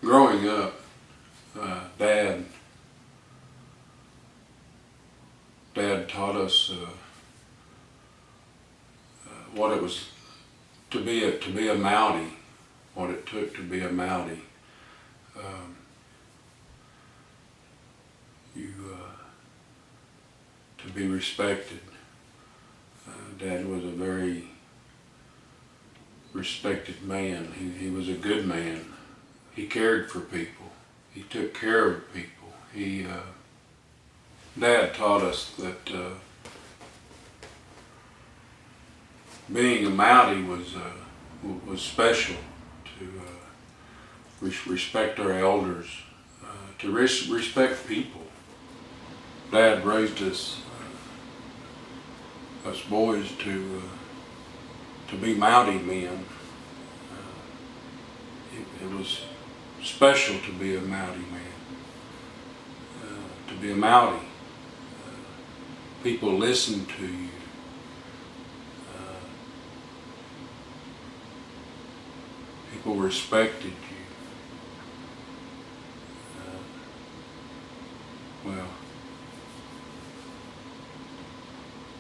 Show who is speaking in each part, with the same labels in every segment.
Speaker 1: Growing up, Dad taught us what it was to be a Mountie, what it took to be a Mountie. To be respected. Dad was a very respected man. He was a good man. He cared for people. He took care of people. Dad taught us that being a Mountie was special, to respect our elders, to respect people. Dad raised us boys to be Mountie men. It was special to be a Mountie man. To be a Mountie, people listened to you. People respected you. Well,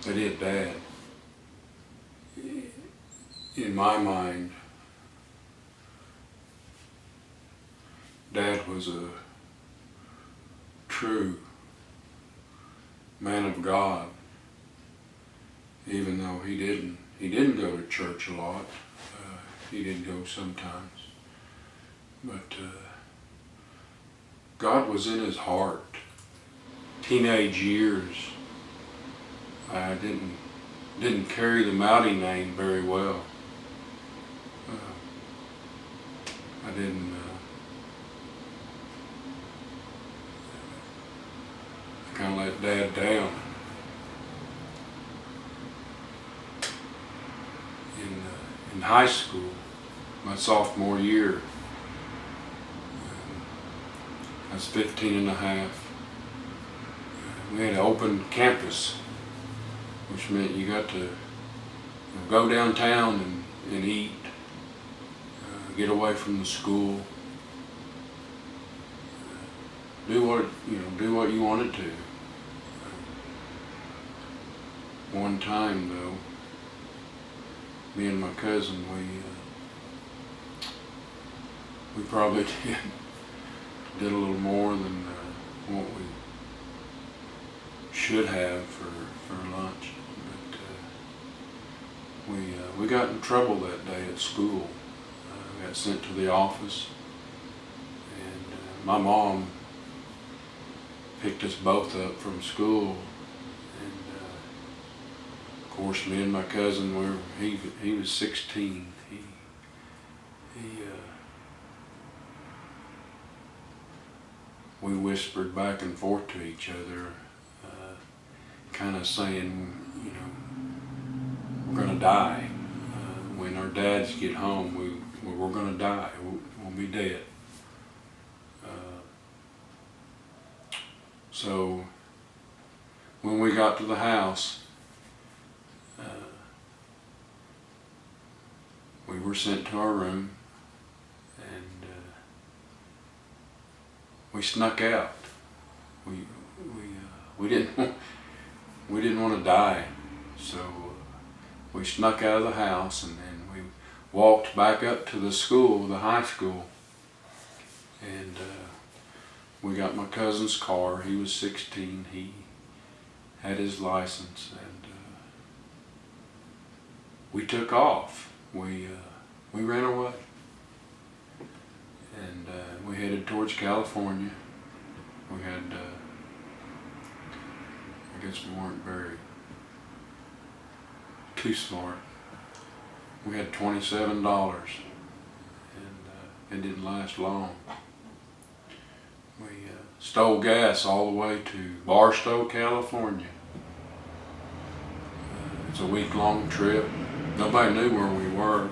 Speaker 1: they did. Dad. In my mind, Dad was a true man of God, even though he didn't go to church a lot. He did go sometimes, but God was in his heart. Teenage years, I didn't carry the Mountie name very well. I didn't. I kind of let Dad down. In high school, my sophomore year, I was 15 and a half. We had an open campus, which meant you got to go downtown and eat, get away from the school, do what you wanted to. One time though, me and my cousin, we probably did a little more than what we should have for lunch, but we got in trouble that day at school. Got sent to the office, and my mom picked us both up from school, and of course me and my cousin he was 16. We whispered back and forth to each other, kind of saying, we're gonna die. When our dads get home, we're gonna die. We'll be dead. So when we got to the house, we were sent to our room, and we snuck out. We didn't want to die, so we snuck out of the house, and then we walked back up to the school, the high school, and we got my cousin's car. He was 16. He had his license, and we took off. We ran away, and we headed towards California. We had, I guess we weren't very too smart. We had $27, and it didn't last long. We stole gas all the way to Barstow, California. It's a week-long trip. Nobody knew where we were.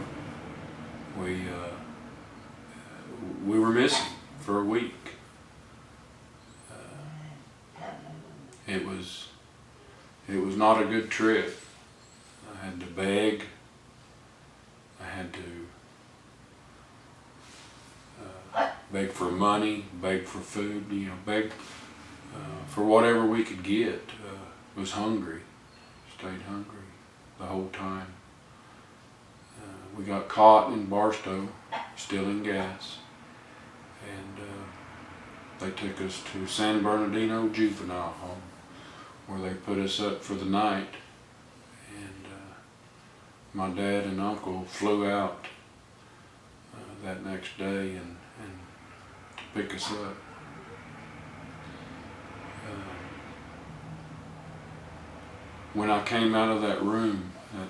Speaker 1: We were missing for a week. It was not a good trip. I had to beg. I had to beg for money, beg for food, beg for whatever we could get. Was hungry, stayed hungry the whole time. We got caught in Barstow, stealing gas, and they took us to San Bernardino Juvenile Home, where they put us up for the night. And my dad and uncle flew out that next day and to pick us up. When I came out of that room, that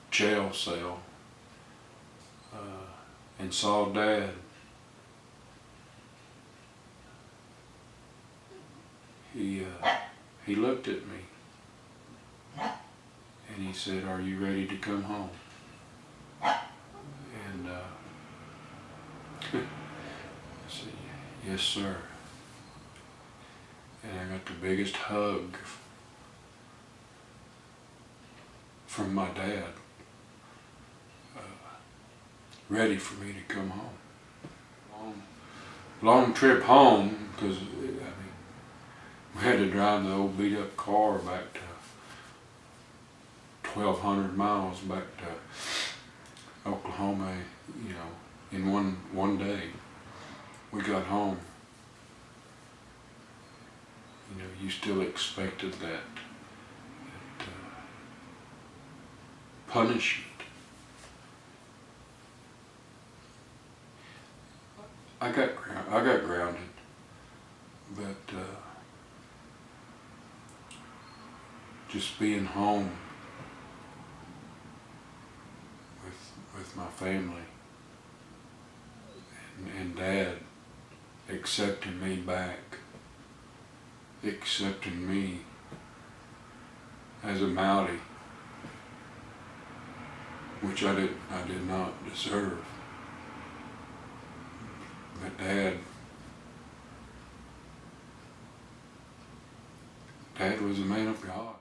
Speaker 1: jail cell, and saw Dad, he looked at me and he said, "Are you ready to come home?" And I said, "Yes, sir." And I got the biggest hug from my dad, ready for me to come home. Long trip home, because we had to drive the old beat up car back to 1,200 miles back to Oklahoma, in one day. We got home. You still expected that punishment. I got grounded, but just being home with my family and Dad accepting me back, accepting me as a Mountie, which I did not deserve. But Dad was a man of God.